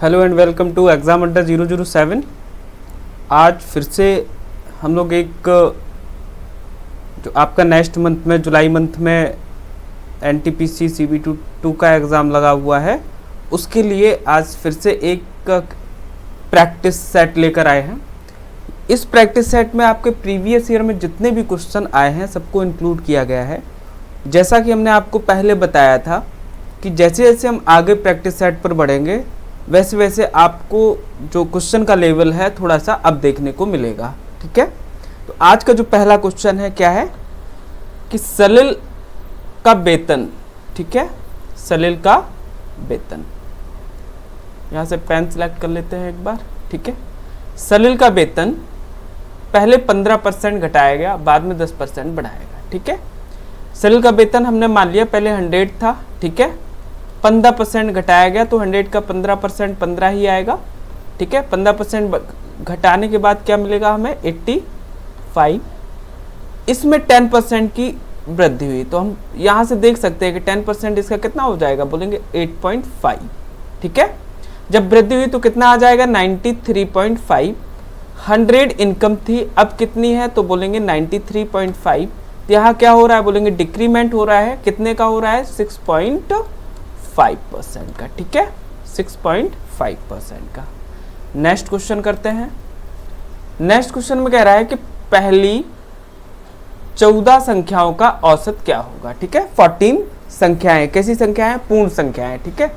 Hello and welcome to exam Adda 007। आज फिर से हम लोग एक जो आपका नेक्स्ट मंथ में जुलाई मंथ में NTPC CB2 का एग्ज़ाम लगा हुआ है, उसके लिए आज फिर से एक प्रैक्टिस सेट लेकर आए हैं। इस प्रैक्टिस सेट में आपके प्रीवियस ईयर में जितने भी क्वेश्चन आए हैं सबको इंक्लूड किया गया है। जैसा कि हमने आपको पहले बताया था कि जैसे जैसे हम आगे प्रैक्टिस सेट पर बढ़ेंगे वैसे वैसे आपको जो क्वेश्चन का लेवल है थोड़ा सा अब देखने को मिलेगा। ठीक है, तो आज का जो पहला क्वेश्चन है क्या है कि सलिल का वेतन। ठीक है, सलिल का वेतन, यहाँ से पेन सिलेक्ट कर लेते हैं एक बार। ठीक है, सलिल का वेतन पहले 15% घटाया गया, बाद में 10% बढ़ाया गया। ठीक है, सलिल का वेतन हमने मान लिया पहले 100 था। ठीक है, 15% घटाया गया तो 100 का 15% 15 ही आएगा। ठीक है, 15% घटाने के बाद क्या मिलेगा हमें 85। इसमें 10% की वृद्धि हुई तो हम यहाँ से देख सकते हैं कि 10% इसका कितना हो जाएगा, बोलेंगे 8.5। ठीक है, जब वृद्धि हुई तो कितना आ जाएगा 93.5। 100 इनकम थी, अब कितनी है तो बोलेंगे 93.5। यहाँ क्या हो रहा है, बोलेंगे डिक्रीमेंट हो रहा है। कितने का हो रहा है 6.5% का। ठीक है, 6.5% का। नेक्स्ट क्वेश्चन करते हैं। नेक्स्ट क्वेश्चन में कह रहा है कि पहली 14 संख्याओं का औसत क्या होगा। ठीक है, 14 संख्याएं, कैसी संख्याएं, पूर्ण संख्याएं। ठीक है,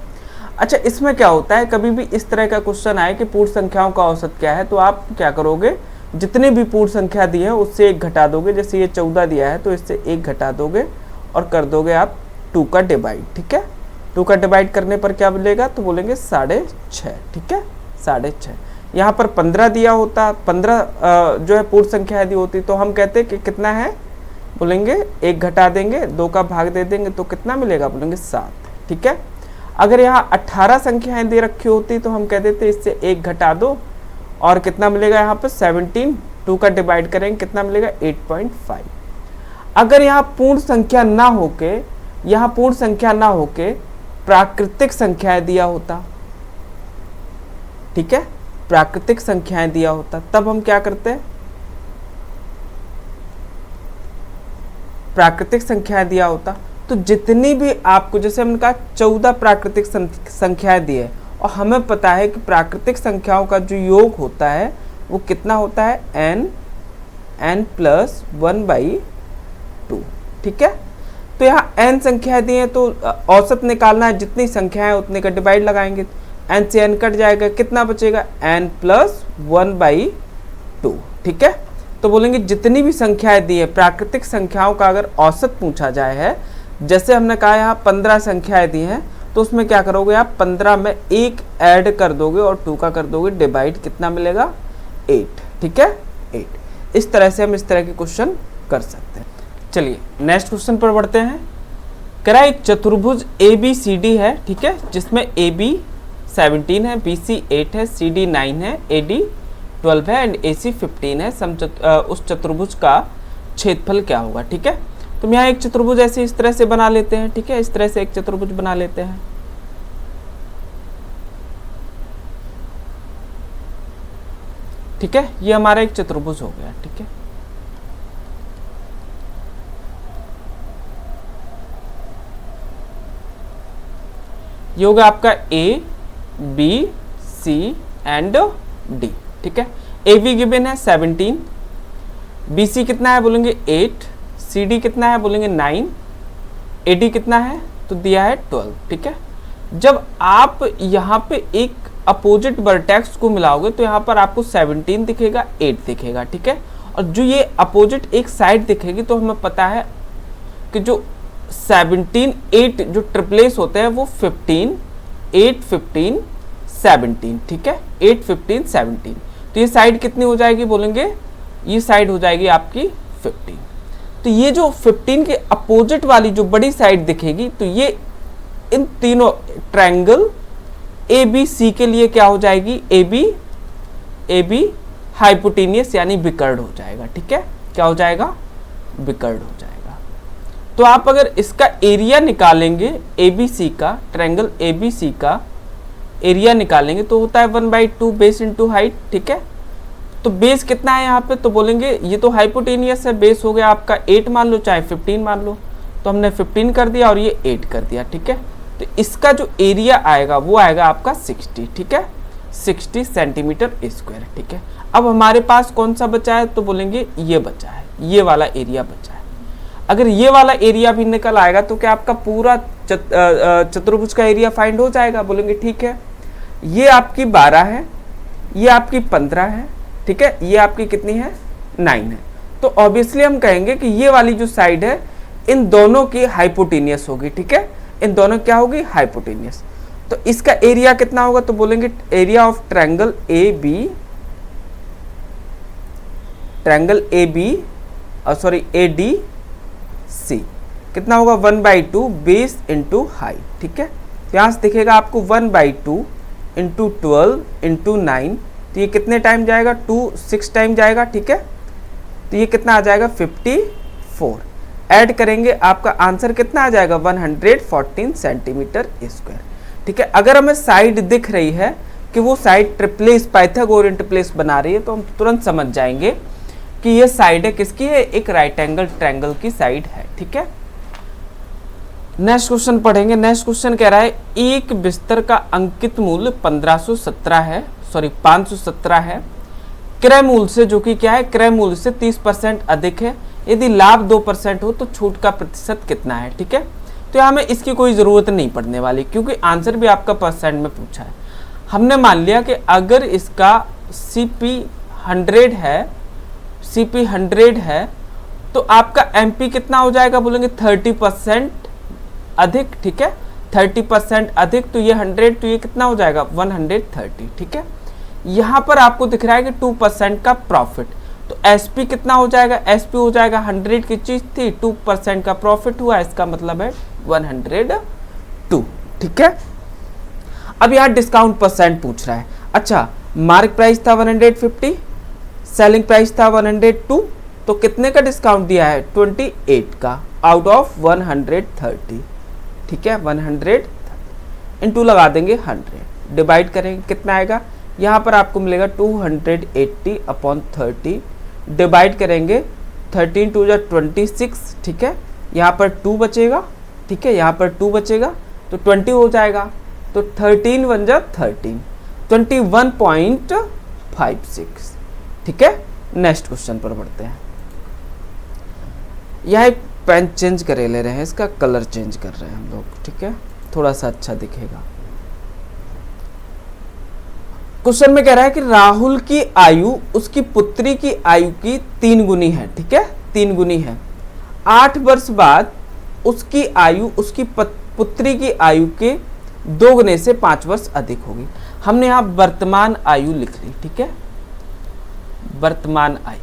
अच्छा इसमें क्या होता है, कभी भी इस तरह का क्वेश्चन आए कि पूर्ण संख्याओं का औसत क्या है तो आप क्या करोगे, जितने भी पूर्ण संख्या दी है उससे 1 घटा दोगे। जैसे ये 14 दिया है तो इससे 1 घटा दोगे और कर दोगे आप 2 का डिवाइड। ठीक है, 2 का डिवाइड करने पर क्या मिलेगा तो बोलेंगे 6.5। ठीक है, 6.5। यहाँ पर 15 दिया होता, 15 जो है पूर्ण संख्या दी होती तो हम कहते कि कितना है, बोलेंगे 1 घटा देंगे, 2 का भाग दे देंगे तो कितना मिलेगा, बोलेंगे 7। ठीक है, अगर यहाँ 18 संख्याएं दे रखी होती तो हम कह देते इससे 1 घटा दो और कितना मिलेगा यहाँ पर 17। 2 का डिवाइड करेंगे कितना मिलेगा 8.5। अगर यहाँ पूर्ण संख्या ना होके, यहाँ पूर्ण संख्या ना होके प्राकृतिक संख्याएं दिया होता, ठीक है, प्राकृतिक संख्याएं दिया होता, तब हम क्या करते हैं, प्राकृतिक संख्याएं दिया होता तो जितनी भी आपको, जैसे हमने कहा 14 प्राकृतिक संख्याएं दी है और हमें पता है कि प्राकृतिक संख्याओं का जो योग होता है वो कितना होता है n + 1/2। ठीक है, तो यहाँ n संख्याएं दी हैं तो औसत निकालना है, जितनी संख्याएं उतने का डिवाइड लगाएंगे, n से n कट जाएगा, कितना बचेगा n + 1/2। ठीक है, तो बोलेंगे जितनी भी संख्याएं दी है प्राकृतिक संख्याओं का अगर औसत पूछा जाए है, जैसे हमने कहा यहाँ 15 संख्याएं दी हैं तो उसमें क्या करोगे आप 15 में 1 ऐड कर दोगे और 2 का कर दोगे डिवाइड, कितना मिलेगा 8। ठीक है, 8। इस तरह से हम इस तरह के क्वेश्चन कर सकते हैं। चलिए नेक्स्ट क्वेश्चन पर बढ़ते हैं। कह रहा है एक चतुर्भुज ABCD है। ठीक है, जिसमें AB 17 है, BC 8 है, CD 9 है, AD 12 है एंड AC 15 है। उस चतुर्भुज का क्षेत्रफल क्या होगा। ठीक है, तो यहाँ एक चतुर्भुज ऐसे इस तरह से बना लेते हैं। ठीक है, इस तरह से एक चतुर्भुज बना लेते हैं। ठीक है, ये हमारा एक चतुर्भुज हो गया। ठीक है, ये होगा आपका A, B, C and D। ठीक है, AB गिवन है 17, BC कितना है बोलेंगे 8, CD कितना है बोलेंगे 9, AD कितना है तो दिया है 12। ठीक है, जब आप यहाँ पे एक अपोजिट वर्टेक्स को मिलाओगे तो यहाँ पर आपको 17 दिखेगा, 8 दिखेगा। ठीक है, और जो ये अपोजिट एक साइड दिखेगी तो हमें पता है कि जो 17 8 जो ट्रिपलेस होते हैं वो 15 8 15 17। ठीक है, 8 15 17, तो ये साइड कितनी हो जाएगी बोलेंगे, ये साइड हो जाएगी आपकी 15। तो ये जो 15 के अपोजिट वाली जो बड़ी साइड दिखेगी तो ये इन तीनों ट्रायंगल ABC के लिए क्या हो जाएगी, AB हाइपोटेनियस यानी विकर्ण हो जाएगा। ठीक है, क्या हो जाएगा, विकर्ण हो जाएगा। तो आप अगर इसका एरिया निकालेंगे ABC का, ट्रायंगल ABC का, एरिया निकालेंगे तो होता है 1/2 बेस इंटू हाइट, ठीक है। तो बेस कितना है यहाँ पे, तो बोलेंगे ये तो हाइपोटेनियस है, बेस हो गया आपका 8 मान लो चाहे 15 मान लो, तो हमने 15 कर दिया और ये 8 कर दिया, ठीक है। तो इसका जो एरिया आएगा वो आएगा आपका 60, ठीक है, 60 सेंटीमीटर स्क्वायर, ठीक है। अब हमारे पास कौन सा बचा है, तो बोलेंगे ये बचा है, ये वाला एरिया बचा है। अगर ये वाला एरिया भी निकल आएगा तो क्या आपका पूरा चतुर्भुज का एरिया फाइंड हो जाएगा, बोलेंगे ठीक है। ये आपकी 12 है, ये आपकी 15 है, ठीक है, ये आपकी कितनी है 9 है। तो ऑब्वियसली हम कहेंगे कि ये वाली जो साइड है इन दोनों की हाइपोटेनियस होगी, ठीक है, इन दोनों क्या होगी हाइपोटेनियस। तो इसका एरिया कितना होगा, तो बोलेंगे area of triangle A D C कितना होगा 1/2 बेस इंटू हाइट, ठीक है। तो यहाँ से दिखेगा आपको 1/2 इंटू 12 इंटू 9, तो ये कितने टाइम जाएगा 6 टाइम जाएगा, ठीक है। तो ये कितना आ जाएगा 54, ऐड करेंगे आपका आंसर कितना आ जाएगा 114 सेंटीमीटर स्क्वायर, ठीक है। अगर हमें साइड दिख रही है कि वो साइड ट्रिप्लेस पाइथागोरियन ट्रिप्लेस बना रही है तो हम तुरंत समझ जाएंगे कि ये साइड है किसकी है, एक राइट एंगल ट्रायंगल की साइड है, ठीक है। नेक्स्ट क्वेश्चन पढ़ेंगे। नेक्स्ट क्वेश्चन कह रहा है एक बिस्तर का अंकित मूल्य 517 है, क्रय मूल्य से जो कि क्या है, क्रय मूल्य से 30% अधिक है, यदि लाभ 2% हो तो छूट का प्रतिशत कितना है, ठीक है। तो यहाँ में इसकी कोई ज़रूरत नहीं पड़ने वाली क्योंकि आंसर भी आपका परसेंट में पूछा है। हमने मान लिया कि अगर इसका CP 100 है तो आपका MP कितना हो जाएगा, बोलेंगे 30% अधिक, ठीक है, 30% अधिक, तो ये 100, तो ये कितना हो जाएगा 130, ठीक है। यहाँ पर आपको दिख रहा है कि 2% का प्रॉफिट, तो SP कितना हो जाएगा, SP हो जाएगा 100 की चीज थी, 2% का प्रॉफिट हुआ, इसका मतलब है 102, ठीक है। अब यहाँ डिस्काउंट परसेंट पूछ रहा है। अच्छा, मार्क प्राइस था 150, सेलिंग प्राइस था 102, तो कितने का डिस्काउंट दिया है 28 का आउट ऑफ 130, ठीक है। 130 इंटू लगा देंगे 100, डिवाइड करेंगे कितना आएगा, यहाँ पर आपको मिलेगा 280/30, डिवाइड करेंगे 13 2 जा 26, ठीक है। यहाँ पर 2 बचेगा, ठीक है, यहाँ पर 2 बचेगा तो 20 हो जाएगा, तो 13 1 जा 13, 21.56, ठीक है। नेक्स्ट क्वेश्चन पर बढ़ते हैं। यह एक पेन चेंज करे ले रहे हैं, इसका कलर चेंज कर रहे हैं हम लोग, ठीक है, थोड़ा सा अच्छा दिखेगा। क्वेश्चन में कह रहा है कि राहुल की आयु उसकी पुत्री की आयु की 3 गुनी है, ठीक है, 3 गुनी है। 8 वर्ष बाद उसकी आयु उसकी पुत्री की आयु के 2 गुने से 5 वर्ष अधिक होगी। हमने यहाँ वर्तमान आयु लिख ली, ठीक है, वर्तमान आयु।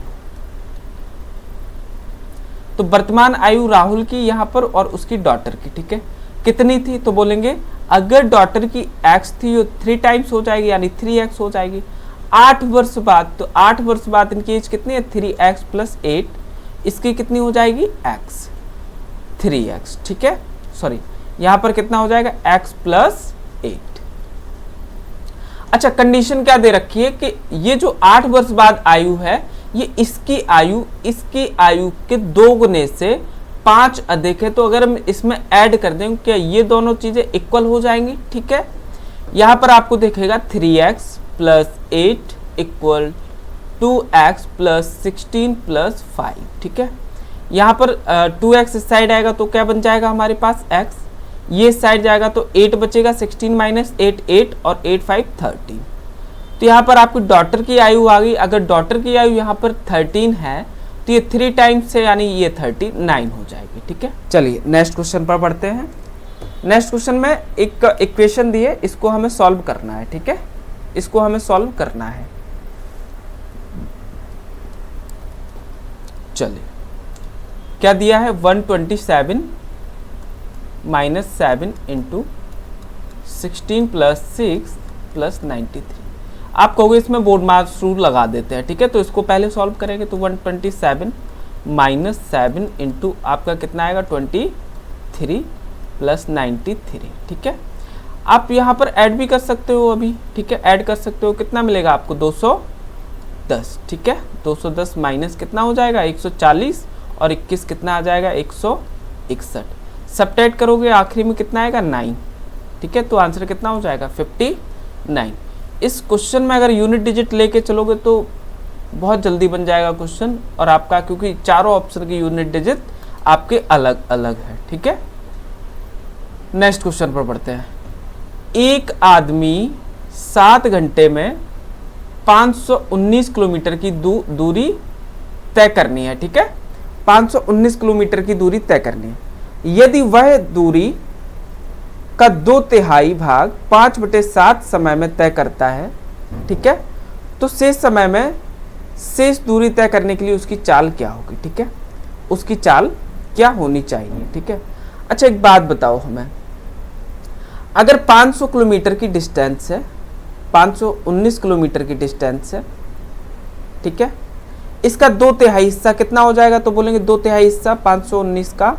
तो वर्तमान आयु राहुल की यहाँ पर और उसकी डॉटर की, ठीक है, कितनी थी, तो बोलेंगे अगर डॉटर की x थी वो 3 टाइम्स हो जाएगी, यानी 3x हो जाएगी। 8 वर्ष बाद, तो 8 वर्ष बाद इनकी एज कितनी है 3x + 8, इसकी कितनी हो जाएगी x 3x, ठीक है, सॉरी यहाँ पर कितना हो जाएगा x + 8। अच्छा, कंडीशन क्या दे रखी है कि ये जो 8 वर्ष बाद आयु है ये इसकी आयु के 2 गुने से 5 अधिक है। तो अगर हम इसमें ऐड कर दें क्या ये दोनों चीजें इक्वल हो जाएंगी, ठीक है। यहाँ पर आपको देखेगा 3x + 8 = 2x + 16 + 5, ठीक है। यहाँ पर 2x इस साइड आएगा तो क्या बन जाएगा हमारे पास x, ये साइड जाएगा तो 8 बचेगा, 16 - 8 8 और 8 5 13। तो यहाँ पर आपकी डॉटर की आयु आ गई। अगर डॉटर की आयु यहाँ पर 13 है तो ये 3 टाइम्स से यानी ये 39 हो जाएगी, ठीक है। चलिए नेक्स्ट क्वेश्चन पर बढ़ते हैं। नेक्स्ट क्वेश्चन में एक इक्वेशन दी है, इसको हमें सॉल्व करना है, ठीक है, इसको हमें सॉल्व करना है। चलिए क्या दिया है 127 - 7 × 16 + 6 + 93। आप कहोगे इसमें बोर्ड मार्क्स रूल लगा देते हैं, ठीक है, तो इसको पहले सॉल्व करेंगे। तो 127 - 7 इंटू आपका कितना आएगा 23 + 93, ठीक है। आप यहाँ पर ऐड भी कर सकते हो अभी, ठीक है, ऐड कर सकते हो। कितना मिलेगा आपको 210, ठीक है, 210 माइनस कितना हो जाएगा 140 और 21 कितना आ जाएगा 161। सब्ट्रैक्ट करोगे आखिरी में कितना आएगा 9, ठीक है, तो आंसर कितना हो जाएगा 59। इस क्वेश्चन में अगर यूनिट डिजिट लेके चलोगे तो बहुत जल्दी बन जाएगा क्वेश्चन और आपका, क्योंकि चारों ऑप्शन की यूनिट डिजिट आपके अलग अलग है, ठीक है। नेक्स्ट क्वेश्चन पर पढ़ते हैं। एक आदमी 7 घंटे में 519 किलोमीटर की दूरी तय करनी है, ठीक है, 519 किलोमीटर की दूरी तय करनी है। यदि वह दूरी का 2/3 भाग 5/7 समय में तय करता है, ठीक है, तो शेष समय में शेष दूरी तय करने के लिए उसकी चाल क्या होगी, ठीक है, उसकी चाल क्या होनी चाहिए, ठीक है। अच्छा एक बात बताओ हमें, अगर 500 किलोमीटर की डिस्टेंस है, 519 किलोमीटर की डिस्टेंस है, ठीक है, इसका 2/3 हिस्सा कितना हो जाएगा, तो बोलेंगे 2/3 हिस्सा 519 का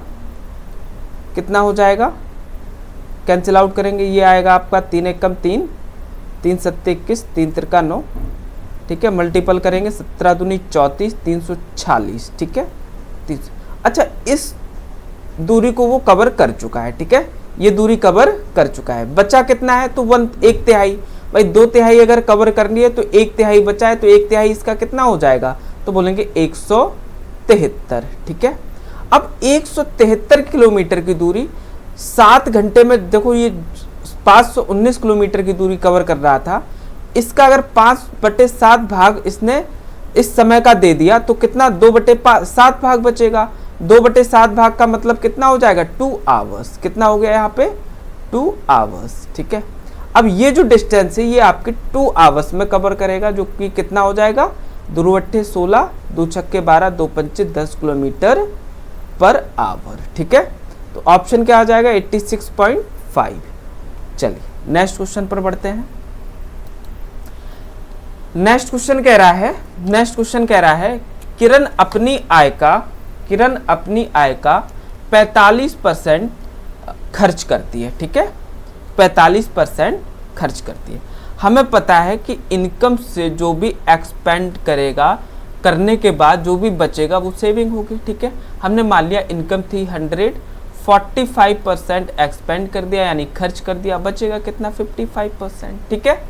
कितना हो जाएगा, कैंसिल आउट करेंगे, ये आएगा आपका 3 एकम 3, 3 सत्ते 21, 3 तिरका 9, ठीक है, मल्टीपल करेंगे 17 दूनी 34, 346, ठीक है, 30। अच्छा इस दूरी को वो कवर कर चुका है, ठीक है, ये दूरी कवर कर चुका है। बचा कितना है, तो 1/3 भाई, 2/3 अगर कवर करनी है तो 1/3 बचा है, तो 1/3 इसका कितना हो जाएगा, तो बोलेंगे 173, ठीक है। अब 173 किलोमीटर की दूरी 7 घंटे में, देखो ये 519 किलोमीटर की दूरी कवर कर रहा था, इसका अगर 5/7 भाग इसने इस समय का दे दिया तो कितना 2/7 भाग बचेगा। 2/7 भाग का मतलब कितना हो जाएगा 2 आवर्स, कितना हो गया यहाँ पे 2 आवर्स, ठीक है। अब ये जो डिस्टेंस है ये आपके 2 आवर्स में कवर करेगा, जो कि कितना हो जाएगा 2 16, 2 छक्के 12, 2 पंचे 10 किलोमीटर पर आवर, ठीक है। तो ऑप्शन क्या आ जाएगा 86.5। चलिए नेक्स्ट क्वेश्चन पर बढ़ते हैं। नेक्स्ट क्वेश्चन कह रहा है किरण अपनी आय का 45% खर्च करती है, ठीक है, 45% खर्च करती है। हमें पता है कि इनकम से जो भी एक्सपेंड करेगा, करने के बाद जो भी बचेगा वो सेविंग होगी, ठीक है। हमने मान लिया इनकम थी 100, 45% एक्सपेंड कर दिया यानी खर्च कर दिया, बचेगा कितना 55%, ठीक है।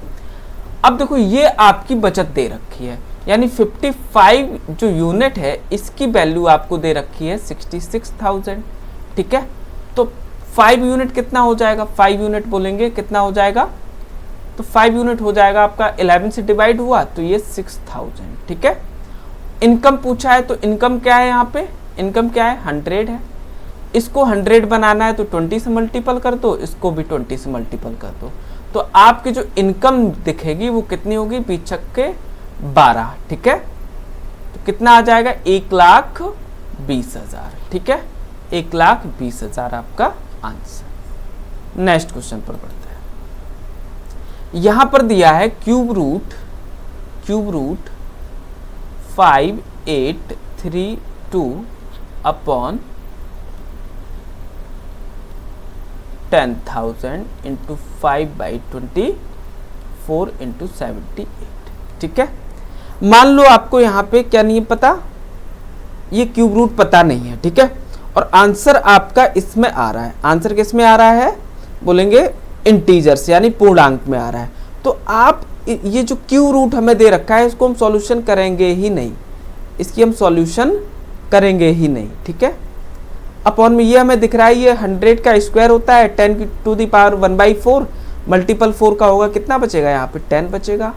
अब देखो ये आपकी बचत दे रखी है, यानी 55 जो यूनिट है इसकी वैल्यू आपको दे रखी है 66,000, ठीक है। तो 5 यूनिट कितना हो जाएगा, 5 यूनिट बोलेंगे कितना हो जाएगा, तो 5 यूनिट हो जाएगा आपका 11 से डिवाइड हुआ तो ये 6000, ठीक है। इनकम पूछा है तो इनकम क्या है, यहाँ पे इनकम क्या है 100 है, इसको 100 बनाना है तो 20 से मल्टीपल कर दो, इसको भी 20 से मल्टीपल कर दो, तो आपकी जो इनकम दिखेगी वो कितनी होगी 12, ठीक है। तो कितना आ जाएगा 1,20,000, ठीक है, 1,20,000 आपका आंसर। नेक्स्ट क्वेश्चन पर बढ़ते हैं। यहां पर दिया है cube root 5832 upon 10,000 into 5/24 into 78, ठीक है। मान लो आपको यहाँ पे क्या नहीं पता, ये क्यूब रूट पता नहीं है, ठीक है, और आंसर आपका इसमें आ रहा है। आंसर किस में आ रहा है, बोलेंगे इंटीजर्स यानी पूर्णांक में आ रहा है। तो आप ये जो क्यूब रूट हमें दे रखा है इसको हम सॉल्यूशन करेंगे ही नहीं, इसकी हम सॉल्यूशन करेंगे ही नहीं, ठीक है। अपॉन में ये हमें दिख रहा है ये 100 का स्क्वायर होता है 10 टू द पावर 1/4, मल्टीपल 4 का होगा, कितना बचेगा यहाँ पे 10 बचेगा,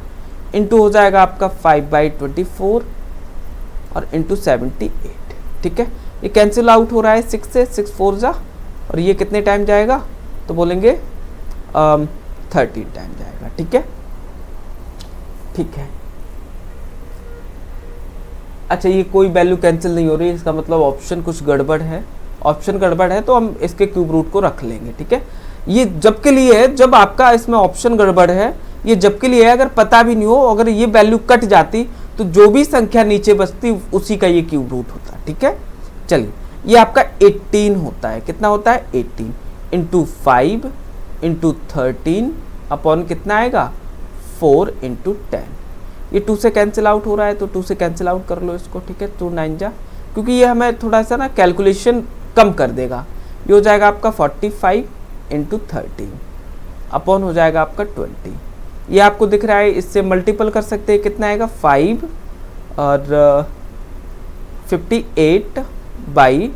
इंटू हो जाएगा आपका 5/24 और इंटू 78, ठीक है। ये कैंसिल आउट हो रहा है 6 से, 6 4 जा, और ये कितने टाइम जाएगा, तो बोलेंगे 13 टाइम जाएगा, ठीक है, ठीक है। अच्छा ये कोई वैल्यू कैंसिल नहीं हो रही, इसका मतलब ऑप्शन कुछ गड़बड़ है, ऑप्शन गड़बड़ है तो हम इसके क्यूब रूट को रख लेंगे, ठीक है। ये जब के लिए है, जब आपका इसमें ऑप्शन गड़बड़ है, ये जब के लिए है, अगर पता भी नहीं हो, अगर ये वैल्यू कट जाती तो जो भी संख्या नीचे बचती उसी का ये क्यूब रूट होता, ठीक है। चलिए ये आपका 18 होता है, कितना होता है 18 इंटू 5 इंटू 13 अपॉन कितना आएगा 4 इंटू 10। ये 2 से कैंसिल आउट हो रहा है तो 2 से कैंसिल आउट कर लो इसको, ठीक है, 2 9 जा, क्योंकि ये हमें थोड़ा सा ना कैलकुलेशन कम कर देगा। ये हो जाएगा आपका 45 इंटू 13 अपॉन हो जाएगा आपका 20। ये आपको दिख रहा है, इससे मल्टीपल कर सकते हैं, कितना आएगा 5 और 58 बाई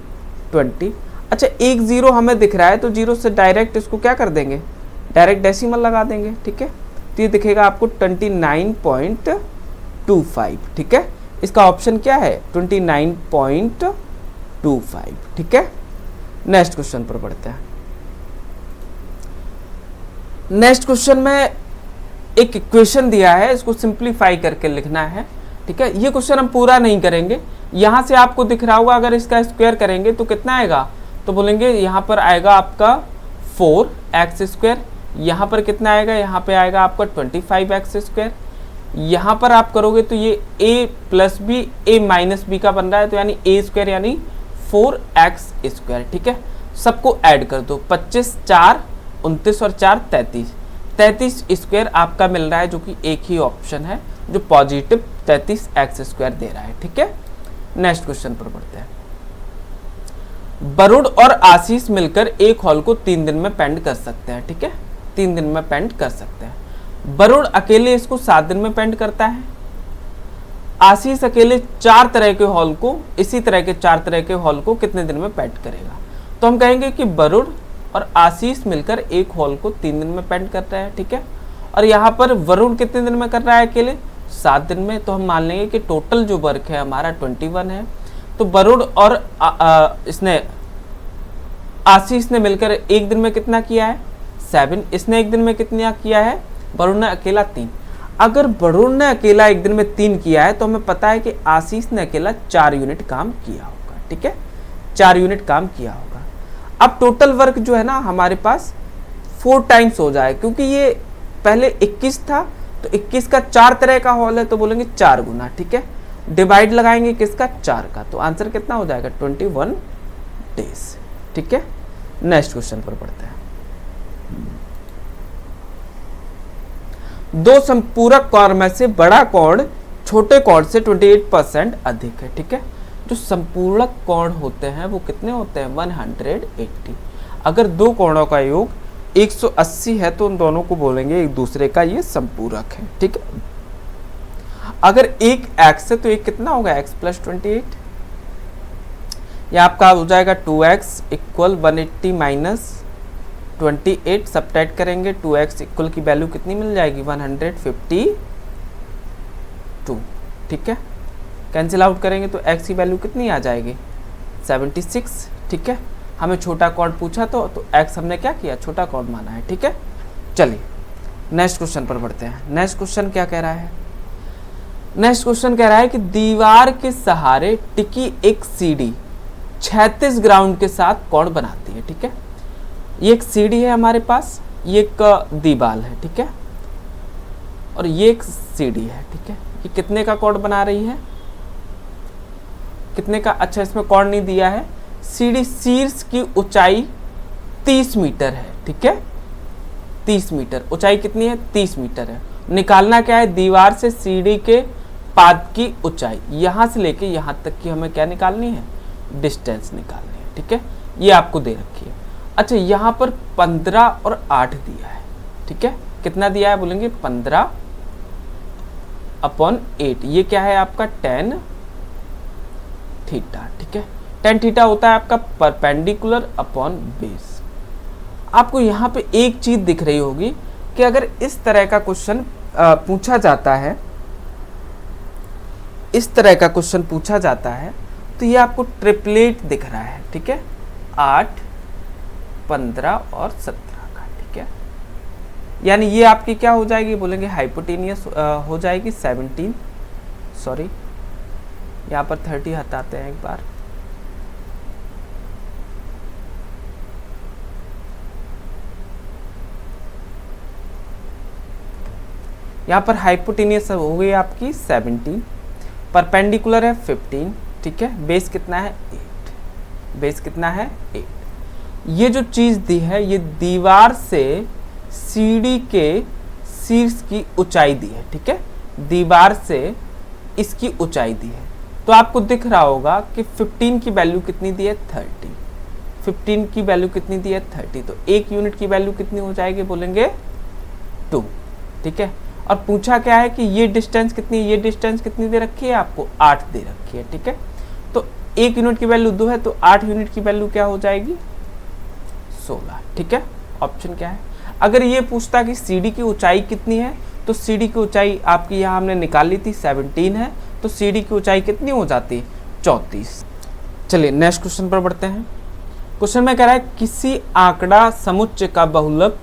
20। अच्छा एक जीरो हमें दिख रहा है तो जीरो से डायरेक्ट इसको क्या कर देंगे, डायरेक्ट डेसिमल लगा देंगे, ठीक है। तो ये दिखेगा आपको 29.25, ठीक है। इसका ऑप्शन क्या है 29.25, ठीक है। नेक्स्ट क्वेश्चन पर बढ़ते हैं। नेक्स्ट क्वेश्चन में एक इक्वेशन दिया है, इसको सिंप्लीफाई करके लिखना है, ठीक है। ये क्वेश्चन हम पूरा नहीं करेंगे, यहां से आपको दिख रहा होगा अगर इसका स्क्वायर करेंगे तो कितना आएगा, तो बोलेंगे यहाँ पर आएगा आपका 4x², यहाँ पर कितना आएगा, यहाँ पे आएगा आपका 25x²। यहाँ पर आप करोगे तो ये a plus B a minus B का बन रहा है, तो यानी a² यानी 4x², ठीक है। सबको ऐड कर दो, 25 4 29 और 4 33, 33² आपका मिल रहा है, जो कि एक ही ऑप्शन है जो पॉजिटिव 33x² दे रहा है, ठीक है। नेक्स्ट क्वेश्चन पर बढ़ते हैं। वरुण और आशीष मिलकर एक हॉल को 3 दिन में पेंट कर सकते हैं, ठीक है, 3 दिन में पेंट कर सकते हैं। वरुण अकेले इसको 7 दिन में पेंट करता है, आशीष अकेले 4 तरह के हॉल को, इसी तरह के 4 तरह के हॉल को कितने दिन में पेंट करेगा। तो हम कहेंगे कि वरुण और आशीष मिलकर एक हॉल को 3 दिन में पेंट कर रहा है, ठीक है। और यहाँ पर वरुण कितने दिन में कर रहा है अकेले, 7 दिन में, तो हम मान लेंगे कि टोटल जो वर्क है हमारा 21 है। तो वरुण और इसने आशीष ने मिलकर एक दिन में कितना किया है 7, इसने एक दिन में कितना किया है, वरुण ने अकेला 3। अगर वरुण ने अकेला एक दिन में 3 किया है तो हमें पता है कि आशीष ने अकेला 4 यूनिट काम किया होगा, ठीक है, 4 यूनिट काम किया होगा। अब टोटल वर्क जो है ना हमारे पास 4 टाइम्स हो जाए, क्योंकि ये पहले 21 था तो 21 का 4 तरह का हॉल है, तो बोलेंगे 4 गुना, ठीक है। डिवाइड लगाएंगे किसका, 4 का, तो आंसर कितना हो जाएगा 21 डेज, ठीक है। नेक्स्ट क्वेश्चन पर पढ़ते हैं। दो संपूरक कोण में से बड़ा कोण छोटे कोण से 28% अधिक है, ठीक है। जो संपूरक कोण होते हैं वो कितने होते हैं 180। अगर दो कोणों का योग 180 है तो उन दोनों को बोलेंगे एक दूसरे का ये संपूरक है, ठीक है। अगर एक x है तो एक कितना होगा x + 28, यह आपका हो जाएगा 2x इक्वल 180 माइनस 28, सब्ट्रैक्ट करेंगे 2x इक्वल की वैल्यू कितनी मिल जाएगी 152, ठीक है। कैंसिल आउट करेंगे तो x की वैल्यू कितनी आ जाएगी 76, ठीक है। हमें छोटा कोण पूछा तो x हमने क्या किया, छोटा कोण माना है, ठीक है। चलिए नेक्स्ट क्वेश्चन पर बढ़ते हैं। नेक्स्ट क्वेश्चन क्या कह रहा है, नेक्स्ट क्वेश्चन कह रहा है कि दीवार के सहारे टिकी एक सीढ़ी 36 ग्राउंड के साथ कोण बनाती है, ठीक है। ये एक सीढ़ी है हमारे पास, ये एक दीवार है, ठीक है, और ये एक सीढ़ी है, ठीक है। ये कितने का कोण बना रही है, कितने का, अच्छा इसमें कोण नहीं दिया है। सीढ़ी शीर्ष की ऊंचाई 30 मीटर है, ठीक है, 30 मीटर ऊंचाई कितनी है 30 मीटर है। निकालना क्या है, दीवार से सीढ़ी के पाद की ऊंचाई, यहां से लेके यहां तक की हमें क्या निकालनी है, डिस्टेंस निकालनी है, ठीक है। ये आपको दे रखी है। अच्छा यहाँ पर 15 और 8 दिया है, ठीक है, कितना दिया है बोलेंगे 15/8, ये क्या है आपका tan थीटा, ठीक है। tan थीटा होता है आपका परपेंडिकुलर अपॉन बेस। आपको यहाँ पे एक चीज दिख रही होगी कि अगर इस तरह का क्वेश्चन पूछा जाता है, इस तरह का क्वेश्चन पूछा जाता है तो ये आपको ट्रिपलेट दिख रहा है, ठीक है, 8 15 और 17 का, ठीक है। यानी ये आपकी क्या हो जाएगी बोलेंगे हाइपोटेनियस हो जाएगी 17, सॉरी यहाँ पर 30 हटाते हैं एक बार, यहाँ पर हाइपोटेनियस हो गई आपकी 17, परपेंडिकुलर है 15, ठीक है, बेस कितना है 8, बेस कितना है 8। ये जो चीज दी है ये दीवार से सीढ़ी के शीर्ष की ऊंचाई दी है, ठीक है, दीवार से इसकी ऊंचाई दी है। तो आपको दिख रहा होगा कि 15 की वैल्यू कितनी दी है, 30। 15 की वैल्यू कितनी दी है, 30। तो एक यूनिट की वैल्यू कितनी हो जाएगी, बोलेंगे 2, ठीक है। और पूछा क्या है कि ये डिस्टेंस कितनी, ये डिस्टेंस कितनी दे रखी है आपको, 8 दे रखी है, ठीक है। तो एक यूनिट की वैल्यू 2 है, तो 8 यूनिट की वैल्यू क्या हो जाएगी, 16, ठीक है। ऑप्शन क्या है। अगर ये पूछता कि सीढ़ी की ऊंचाई कितनी है, तो सीढ़ी की ऊंचाई आपकी यहाँ हमने निकाल ली थी, 17 है, तो सीढ़ी की ऊंचाई कितनी हो जाती, 34। चलिए नेक्स्ट क्वेश्चन पर बढ़ते हैं। क्वेश्चन में कह रहा है किसी आंकड़ा समुच्चय का बहुलक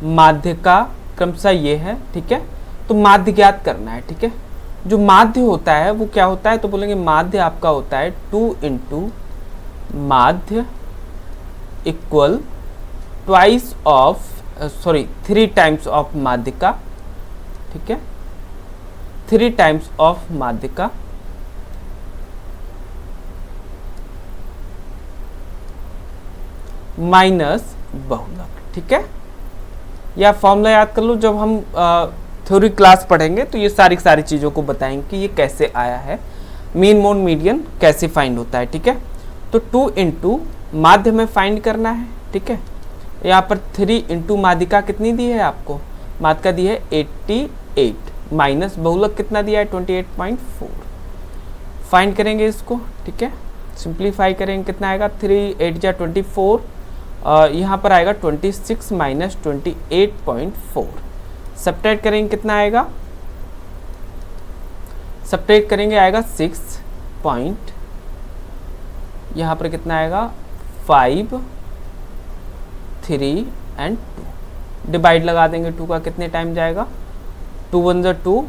माध्य का क्रमशः ये है, ठीक है। तो माध्य ज्ञात करना है, ठीक है। जो माध्य होता है वो क्या होता है, तो बोलेंगे माध्य आपका होता है 2 इंटू माध्य equal twice of 3 times of माध्यिका, ठीक है, 3 टाइम्स ऑफ माध्यिका माइनस बहुलक, ठीक है। या फॉर्मूला याद कर लो, जब हम थ्योरी क्लास पढ़ेंगे तो ये सारी चीज़ों को बताएंगे कि ये कैसे आया है, मीन मोड मीडियन कैसे फाइंड होता है, ठीक है। तो 2 इंटू माध्य में फाइंड करना है, ठीक है। यहाँ पर 3 इंटू माध्यिका कितनी दी है आपको, माध्यिका दी है 88 माइनस बहुलक कितना दिया है 28.4। फाइंड करेंगे इसको, ठीक है, सिंप्लीफाई करेंगे, कितना आएगा 3 8 जा 24, यहाँ पर आएगा 26 माइनस 28.4। सब्ट्रैक्ट करेंगे कितना आएगा, सब्ट्रैक्ट करेंगे आएगा 6 पॉइंट, यहाँ पर कितना आएगा 5 3 एंड 2। डिवाइड लगा देंगे 2 का, कितने टाइम जाएगा, 2 1 जा 2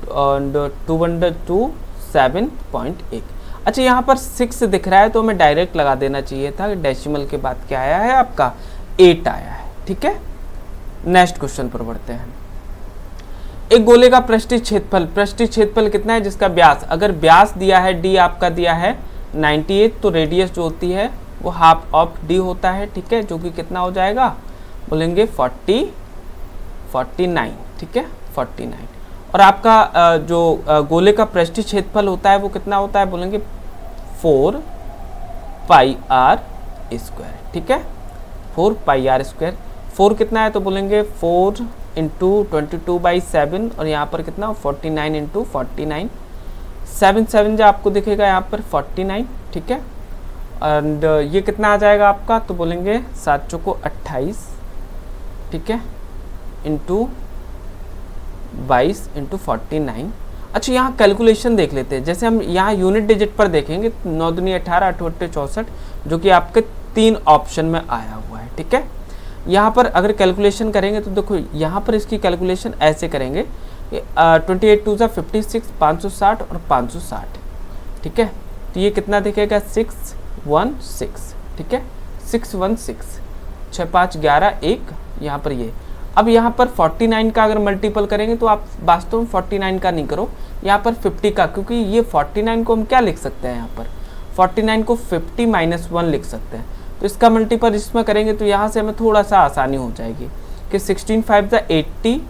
और 2 1 जा 2 7.8। अच्छा यहाँ पर 6 दिख रहा है तो हमें डायरेक्ट लगा देना चाहिए था, डेसिमल के बाद क्या आया है आपका 8 आया है, ठीक है। नेक्स्ट क्वेश्चन पर बढ़ते हैं। एक गोले का पृष्ठीय क्षेत्रफल कितना है जिसका व्यास, अगर व्यास दिया है d आपका दिया है 98, तो रेडियस जो होती है वो हाफ ऑफ d होता है, ठीक है, जो कि कितना हो जाएगा, बोलेंगे 49, ठीक है, 49। और आपका जो गोले का पृष्ठीय क्षेत्रफल होता है वो कितना होता है, बोलेंगे 4 पाई r स्क्वायर, ठीक है, 4 पाई r स्क्वायर। 4 कितना है, तो बोलेंगे 4 इंटू 22/7 और यहाँ पर कितना 49 इंटू 49, 7 7 जो आपको दिखेगा यहाँ पर 49, ठीक है। एंड ये कितना आ जाएगा आपका, तो बोलेंगे 7 चौको 28, ठीक है, इंटू 22 इंटू 49। अच्छा यहाँ कैलकुलेशन देख लेते हैं, जैसे हम यहाँ यूनिट डिजिट पर देखेंगे 9 दूनी 18 8 8 64, जो कि आपके 3 ऑप्शन में आया हुआ है, ठीक है। यहाँ पर अगर कैलकुलेशन करेंगे तो देखो यहाँ पर इसकी कैलकुलेशन ऐसे करेंगे 28 2 56 560 और 560, ठीक है। तो ये कितना दिखेगा 616, ठीक है, 616, 6 5 11 1, यहाँ पर ये। अब यहाँ पर 49 का अगर मल्टीपल करेंगे तो आप वास्तव में 49 का नहीं करो, यहाँ पर 50 का, क्योंकि ये 49 को हम क्या लिख सकते हैं, यहाँ पर 49 को 50 माइनस 1 लिख सकते हैं। तो इसका मल्टीपल इसमें करेंगे तो यहाँ से हमें थोड़ा सा आसानी हो जाएगी कि 16 5 ज़ा 80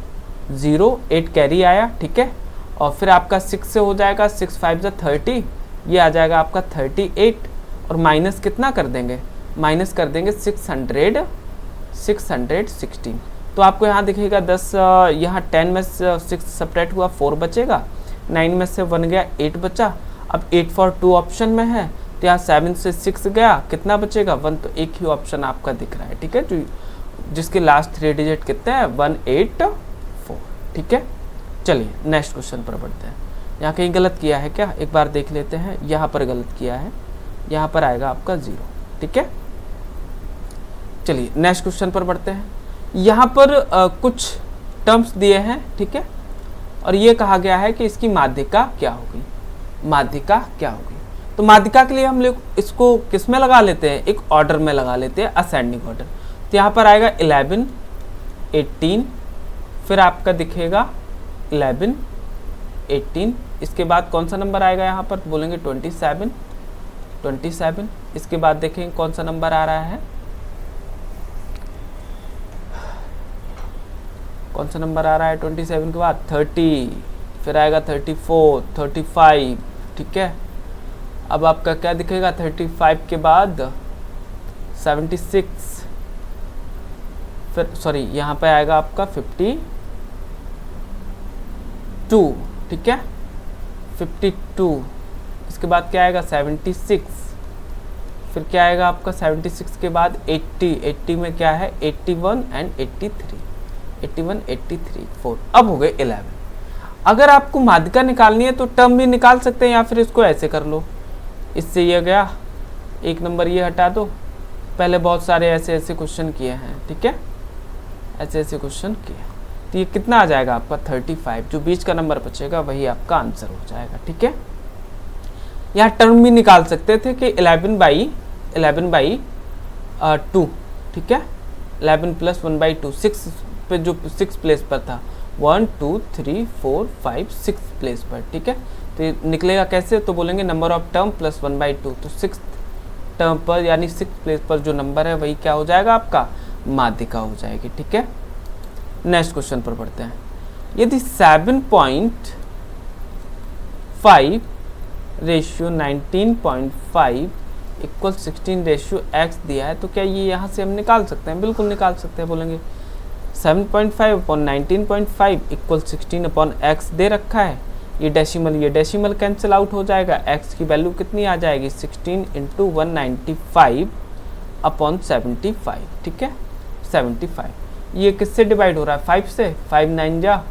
0 8 कैरी आया, ठीक है। और फिर आपका 6 से हो जाएगा 6 5 ज़ा 30, ये आ जाएगा आपका 38, और माइनस कितना कर देंगे, माइनस कर देंगे 616। तो आपको यहाँ दिखेगा 10, यहाँ 10 में से 6 सब्ट्रैक्ट हुआ 4 बचेगा, 9 में से 1 गया 8 बचा। अब 8 for 2 ऑप्शन में है तो यहाँ 7 से 6 गया, कितना बचेगा 1, तो एक ही ऑप्शन आपका दिख रहा है, ठीक है, जो जिसके लास्ट 3 डिजिट कितने हैं 184, ठीक है। चलिए नेक्स्ट क्वेश्चन पर बढ़ते हैं। यहाँ कहीं गलत किया है क्या, एक बार देख लेते हैं, यहाँ पर गलत किया है, यहाँ पर आएगा आपका 0, ठीक है। चलिए नेक्स्ट क्वेश्चन पर बढ़ते हैं। यहाँ पर कुछ टर्म्स दिए हैं, ठीक है, और ये कहा गया है कि इसकी माध्यिका क्या होगी, माध्यिका क्या होगी। तो माध्यिका के लिए हम लोग इसको किस में लगा लेते हैं, एक ऑर्डर में लगा लेते हैं, असेंडिंग ऑर्डर। तो यहाँ पर आएगा 11 18, फिर आपका दिखेगा 11 18, इसके बाद कौन सा नंबर आएगा यहाँ पर, बोलेंगे 27, इसके बाद देखेंगे कौन सा नंबर आ रहा है कौन सा नंबर आ रहा है 27 के बाद 30, फिर आएगा 34, 35, ठीक है। अब आपका क्या दिखेगा 35 के बाद 76, फिर सॉरी यहाँ पे आएगा आपका 52, ठीक है 52, इसके बाद क्या आएगा 76, फिर क्या आएगा आपका 76 के बाद 80, 80 में क्या है 81 एंड 83, 81, 83, 4। अब हो गए 11। अगर आपको माध्यिका निकालनी है तो टर्म भी निकाल सकते हैं या फिर इसको ऐसे कर लो, इससे ये गया, एक नंबर ये हटा दो। पहले बहुत सारे ऐसे ऐसे क्वेश्चन किए हैं, ठीक है, ऐसे ऐसे क्वेश्चन किए, तो ये कितना आ जाएगा आपका 35, जो बीच का नंबर बचेगा वही आपका आंसर हो जाएगा, ठीक है। यहाँ टर्म भी निकाल सकते थे कि 11/2, ठीक है, 11 + 1/2, 6 पे जो 6 प्लेस पर था, 1 2 3 4 5 6 प्लेस पर, ठीक है। तो ये निकलेगा कैसे, तो बोलेंगे नंबर ऑफ टर्म + 1/2, तो 6 टर्म पर यानी 6 प्लेस पर जो नंबर है वही क्या हो जाएगा आपका माध्यिका हो जाएगी, ठीक है। नेक्स्ट क्वेश्चन पर पढ़ते हैं। यदि 7.5 रेशियो 19.5 इक्वल 16 रेशियो x दिया है, तो क्या ये यहाँ से हम निकाल सकते हैं? बिल्कुल निकाल सकते हैं। बोलेंगे 7.5/19.5 इक्वल 16/x दे रखा है, ये डेसिमल कैंसिल आउट हो जाएगा, x की वैल्यू कितनी आ जाएगी 16 × 195/75, ठीक है 75। ये किससे डिवाइड हो रहा है 5 से, 5 9 जा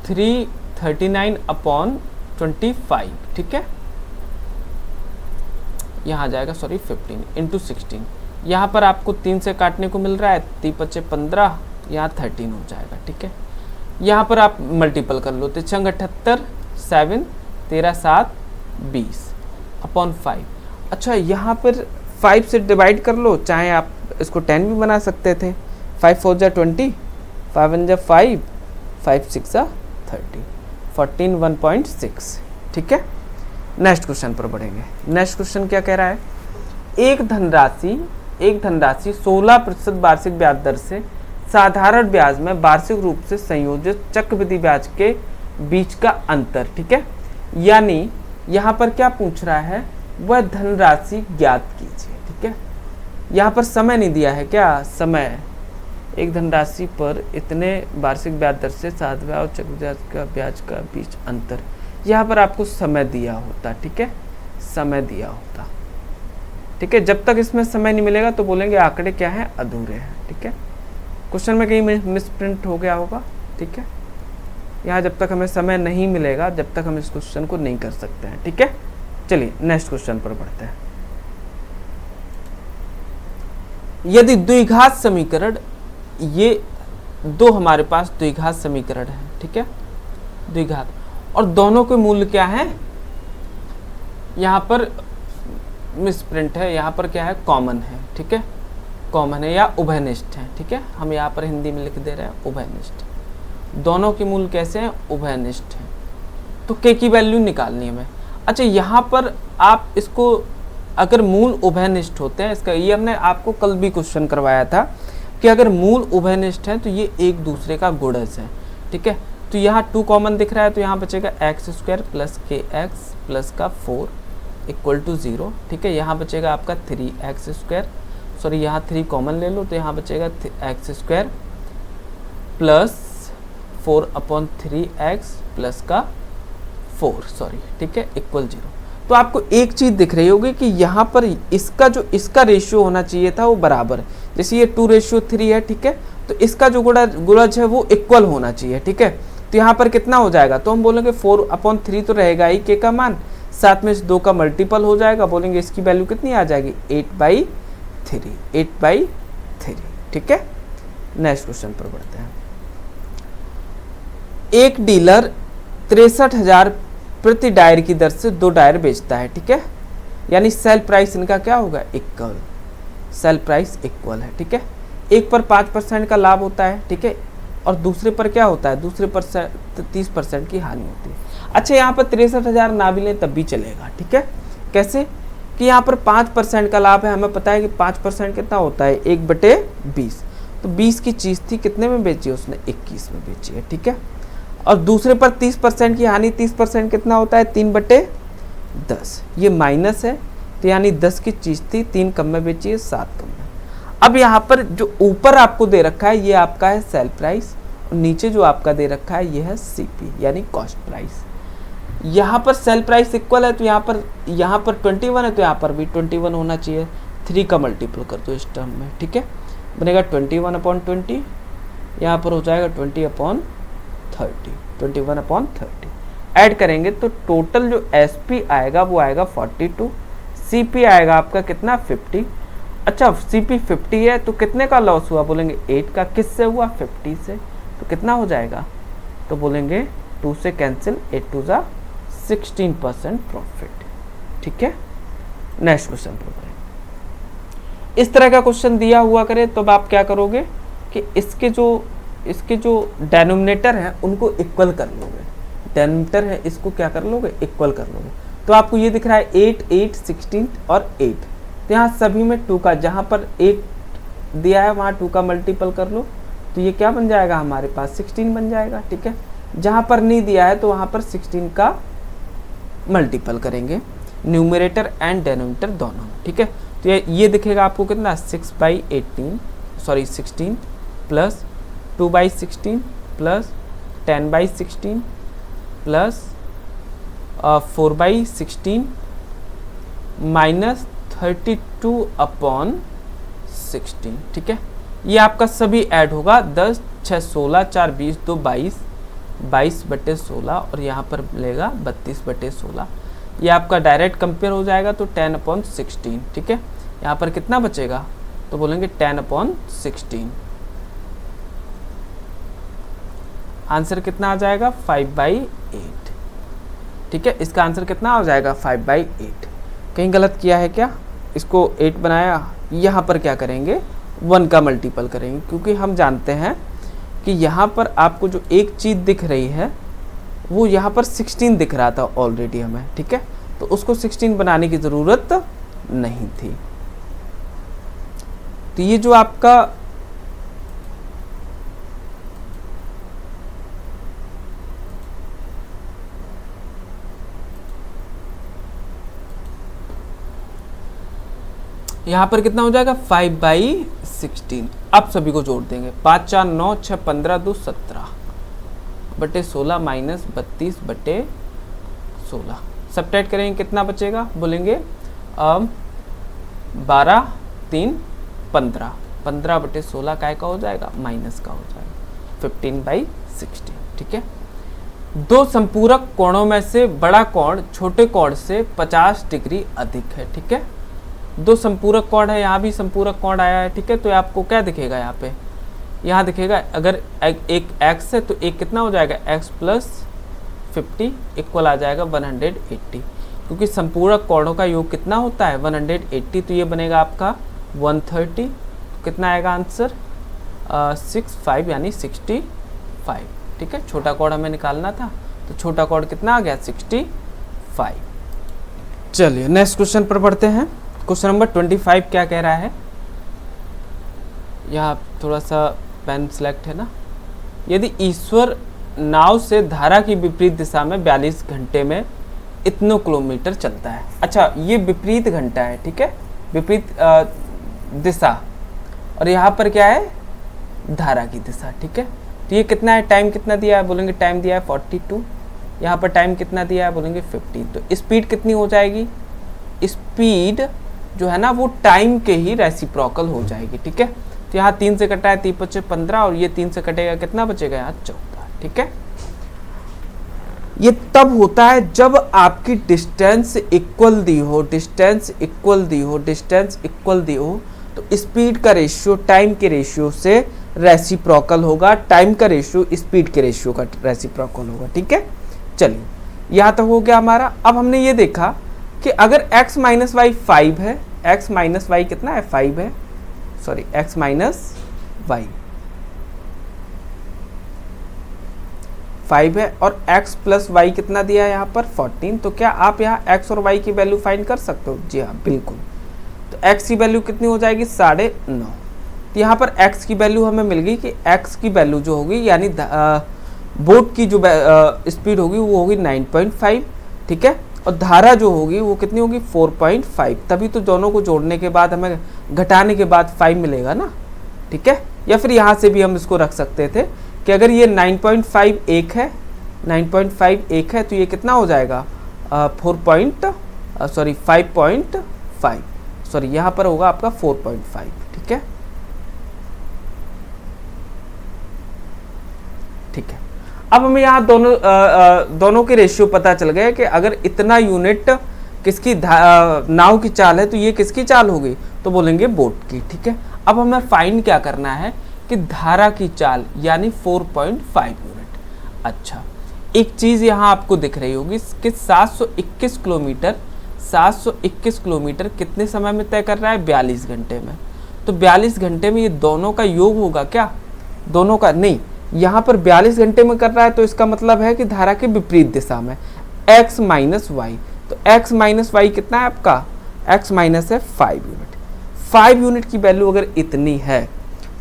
339/25, ठीक है, यहाँ जाएगा सॉरी 15 × 16, यहाँ पर आपको 3 से काटने को मिल रहा है, 3 × 5 = 15, यहाँ 13 हो जाएगा, ठीक है। यहाँ पर आप मल्टीपल कर लो, 3 × 78, 7 13 7 20/5। अच्छा यहाँ पर 5 से डिवाइड कर लो, चाहे आप इसको 10 भी बना सकते थे, 5 4 = 20, 5 1 = 5, 5 6 = 30, 14 1.6, ठीक है। नेक्स्ट क्वेश्चन पर बढ़ेंगे। नेक्स्ट क्वेश्चन क्या कह रहा है, एक धनराशि 16% वार्षिक ब्याज दर से साधारण ब्याज में वार्षिक रूप से संयोजित चक्रवृद्धि ब्याज के बीच का अंतर, ठीक है। यानी यहाँ पर क्या पूछ रहा है, वह धनराशि ज्ञात कीजिए, ठीक है। यहाँ पर समय नहीं दिया है, क्या समय, एक धनराशि पर इतने वार्षिक ब्याज दर से साधारण ब्याज और चक्रवृद्धि ब्याज का बीच अंतर, यहाँ पर आपको समय दिया होता, ठीक है, समय दिया होता, ठीक है। जब तक इसमें समय नहीं मिलेगा तो बोलेंगे आंकड़े क्या हैं, अधूरे हैं, ठीक है। क्वेश्चन में कहीं मिसप्रिंट हो गया होगा, ठीक है। यहाँ जब तक हमें समय नहीं मिलेगा जब तक हम इस क्वेश्चन को नहीं कर सकते हैं, ठीक है। चलिए नेक्स्ट क्वेश्चन पर बढ़ते हैं। यदि द्विघात समीकरण, ये दो हमारे पास द्विघात समीकरण है, ठीक है, द्विघात, और दोनों के मूल्य क्या है, यहाँ पर मिसप्रिंट है, यहाँ पर क्या है कॉमन है, ठीक है, कॉमन है या उभयनिष्ठ है, ठीक है। हम यहाँ पर हिंदी में लिख दे रहे हैं उभयनिष्ठ, दोनों के मूल्य कैसे हैं, उभयनिष्ठ हैं, तो k की वैल्यू निकालनी है हमें। अच्छा यहाँ पर आप इसको अगर मूल उभयनिष्ठ होते हैं, इसका ये हमने आपको कल भी क्वेश्चन करवाया था कि अगर मूल उभयनिष्ठ है तो ये एक दूसरे का गुणज है, ठीक है। तो यहाँ 2 कॉमन दिख रहा है, तो यहाँ बचेगा x² + kx + का 4 = 0, ठीक है। यहाँ बचेगा आपका 3x², सॉरी यहाँ 3 कॉमन ले लो, तो यहाँ बचेगा x² + 4/3x + का 4, सॉरी, ठीक है, = 0। तो आपको एक चीज़ दिख रही होगी कि यहाँ पर इसका रेशियो होना चाहिए था वो बराबर, जैसे ये 2:3 है, ठीक है, तो इसका जो गुणज है वो इक्वल होना चाहिए, ठीक है। तो यहाँ पर कितना हो जाएगा, तो हम बोलेंगे 4/3 तो रहेगा ही k का मान, साथ में इस 2 का मल्टीपल हो जाएगा, बोलेंगे इसकी वैल्यू कितनी आ जाएगी 8/3, ठीक है। नेक्स्ट क्वेश्चन पर बढ़ते हैं। एक डीलर 63,000 प्रति डायर की दर से 2 डायर बेचता है, ठीक है, यानी सेल प्राइस इनका क्या होगा, इक्वल, सेल प्राइस इक्वल है, ठीक है। एक पर 5% का लाभ होता है, ठीक है, और दूसरे पर क्या होता है, दूसरे पर 30% की हानि होती है। अच्छा यहाँ पर 63,000 ना भी लें तब भी चलेगा, ठीक है। कैसे कि यहाँ पर 5% का लाभ है, हमें पता है कि 5% कितना होता है 1/20, तो 20 की चीज़ थी, कितने में बेची है उसने? 21 में बेची है, ठीक है। और दूसरे पर 30% की हानि, 30% कितना होता है? 3/10, ये माइनस है, तो यानी 10 की चीज़ थी, 3 कम में बेची है, 7 कम में। अब यहाँ पर जो ऊपर आपको दे रखा है ये आपका है सेल प्राइस, और नीचे जो आपका दे रखा है ये है सीपी यानी कॉस्ट प्राइस। यहाँ पर सेल प्राइस इक्वल है तो यहाँ पर 21 है तो यहाँ पर भी 21 होना चाहिए। 3 का मल्टीपल कर दो इस टर्म में, ठीक है, बनेगा 21/20, यहाँ पर हो जाएगा 20/30, 21/30 ऐड करेंगे तो टोटल जो एसपी आएगा वो आएगा 42, सीपी आएगा आपका कितना? 50। अच्छा, सीपी 50 है तो कितने का लॉस हुआ? बोलेंगे 8 का। किससे हुआ? 50 से। तो कितना हो जाएगा? तो बोलेंगे 2 से कैंसिल, 8 2 जा 16% प्रॉफिट, ठीक है। नेक्स्ट क्वेश्चन पर बढ़ें। इस तरह का क्वेश्चन दिया हुआ करे तो अब आप क्या करोगे कि इसके जो डेनोमिनेटर है उनको इक्वल कर लोगे। डेनोमिनेटर है इसको क्या कर लोगे? इक्वल कर लोगे। तो आपको ये दिख रहा है 8 8 16 और 8, तो यहाँ सभी में 2 का, जहाँ पर 8 दिया है वहाँ 2 का मल्टीपल कर लो, तो ये क्या बन जाएगा हमारे पास? 16 बन जाएगा, ठीक है। जहाँ पर नहीं दिया है तो वहाँ पर 16 का मल्टीपल करेंगे, न्यूमरेटर एंड डेनोमिनेटर दोनों, ठीक है। तो ये दिखेगा आपको कितना? 16 प्लस 2/16 प्लस 10/16 प्लस 4/16 माइनस 32/16, ठीक है। ये आपका सभी ऐड होगा, 10 6 16 4 20 2 22, 22/16 और यहाँ पर मिलेगा 32/16। ये आपका डायरेक्ट कंपेयर हो जाएगा तो 10/16, ठीक है। यहाँ पर कितना बचेगा? तो बोलेंगे 10/16। आंसर कितना आ जाएगा? 5/8, ठीक है। इसका आंसर कितना हो जाएगा? 5/8। कहीं गलत किया है क्या? इसको 8 बनाया, यहाँ पर क्या करेंगे? 1 का मल्टीपल करेंगे, क्योंकि हम जानते हैं कि यहाँ पर आपको जो एक चीज़ दिख रही है वो यहाँ पर 16 दिख रहा था ऑलरेडी हमें, ठीक है। तो उसको 16 बनाने की ज़रूरत नहीं थी। तो ये जो आपका यहाँ पर कितना हो जाएगा? 5/16। अब सभी को जोड़ देंगे, 5 4 9 6 15 2 17/16 माइनस 32/16। सब्ट्रैक्ट करेंगे कितना बचेगा? बोलेंगे 12 3 15, 15/16 काय का हो जाएगा? माइनस का हो जाएगा 15/16, ठीक है। दो संपूरक कोणों में से बड़ा कोण छोटे कोण से 50 डिग्री अधिक है, ठीक है। दो संपूरक कोण है, यहाँ भी संपूरक कोण आया है, ठीक है। तो आपको क्या दिखेगा? यहाँ पे यहाँ दिखेगा, अगर एक x है तो एक कितना हो जाएगा? x + 50 इक्वल आ जाएगा 180, क्योंकि संपूरक कोणों का योग कितना होता है? 180। तो ये बनेगा आपका 130। कितना आएगा आंसर? 65 यानी 65, ठीक है। छोटा कोण हमें निकालना था तो छोटा कोण कितना आ गया? 65। चलिए नेक्स्ट क्वेश्चन पर बढ़ते हैं। क्वेश्चन नंबर 25 क्या कह रहा है? यहाँ थोड़ा सा पेन सिलेक्ट है ना। यदि ईश्वर नाव से धारा की विपरीत दिशा में 42 घंटे में इतने किलोमीटर चलता है। अच्छा, ये विपरीत घंटा है, ठीक है, विपरीत दिशा, और यहाँ पर क्या है? धारा की दिशा, ठीक है। तो ये कितना है? टाइम कितना दिया है? बोलेंगे टाइम दिया है 42। यहाँ पर टाइम कितना दिया है? बोलेंगे 15। तो स्पीड कितनी हो जाएगी? स्पीड जो है ना वो टाइम के ही रेसिप्रोकल हो जाएगी, ठीक है। तो यहाँ 3 से कटा है 3 × 5 = 15, और ये 3 से कटेगा कितना बचेगा? यहाँ 14, ठीक है। ये तब होता है जब आपकी डिस्टेंस इक्वल दी हो, तो स्पीड का रेशियो टाइम के रेशियो से रेसिप्रोकल होगा, टाइम का रेशियो स्पीड के रेशियो का रेसिप्रोकल होगा, ठीक है। चलिए यहाँ तक हो गया हमारा। अब हमने ये देखा कि अगर x - y 5 है, x - y कितना है? 5 है, सॉरी x - y 5 है, और x + y कितना दिया है यहाँ पर? 14। तो क्या आप यहाँ x और y की वैल्यू फाइंड कर सकते हो? जी हाँ, बिल्कुल। तो x की वैल्यू कितनी हो जाएगी? 9.5, तो यहाँ पर x की वैल्यू हमें मिल गई कि x की वैल्यू जो होगी यानी बोट की जो स्पीड होगी वो होगी 9.5, ठीक है, और धारा जो होगी वो कितनी होगी 4.5, तभी तो दोनों को जोड़ने के बाद हमें घटाने के बाद 5 मिलेगा ना, ठीक है। या फिर यहाँ से भी हम इसको रख सकते थे कि अगर ये 9.5 एक है, 9.5 एक है तो ये कितना हो जाएगा 5.5, सॉरी यहाँ पर होगा आपका 4.5, ठीक है, ठीक है। अब हमें यहाँ दोनों के रेशियो पता चल गए कि अगर इतना यूनिट किसकी नाव की चाल है तो ये किसकी चाल होगी, तो बोलेंगे बोट की, ठीक है। अब हमें फाइंड क्या करना है कि धारा की चाल यानी 4.5 यूनिट। अच्छा, एक चीज़ यहाँ आपको दिख रही होगी कि 721 किलोमीटर कितने समय में तय कर रहा है, 42 घंटे में। तो 42 घंटे में ये दोनों का योग होगा क्या, दोनों का नहीं, यहाँ पर 42 घंटे में कर रहा है तो इसका मतलब है कि धारा के विपरीत दिशा में x माइनस वाई। तो x माइनस वाई कितना है आपका, x माइनस है 5 यूनिट। 5 यूनिट की वैल्यू अगर इतनी है